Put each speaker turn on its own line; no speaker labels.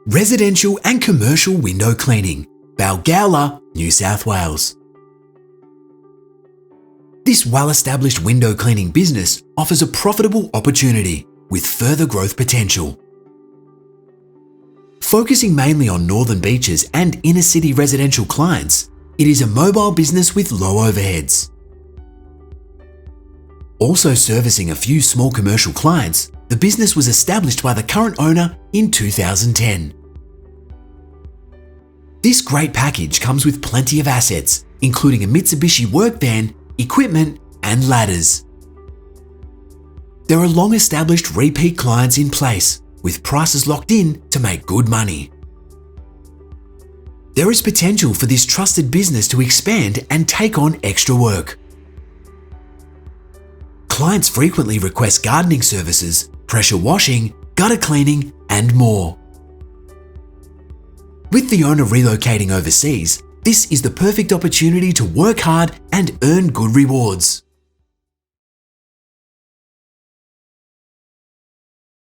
Residential and commercial window cleaning, Balgowlah, New South Wales. This well-established window cleaning business offers a profitable opportunity with further growth potential. Focusing mainly on northern beaches and inner-city residential clients, it is a mobile business with low overheads. Also servicing a few small commercial clients, the business was established by the current owner in 2010. This great package comes with plenty of assets, including a Mitsubishi work van, equipment, and ladders. There are long-established repeat clients in place, with prices locked in to make good money. There is potential for this trusted business to expand and take on extra work. Clients frequently request gardening services, pressure washing, gutter cleaning, and more. With the owner relocating overseas, this is the perfect opportunity to work hard and earn good rewards.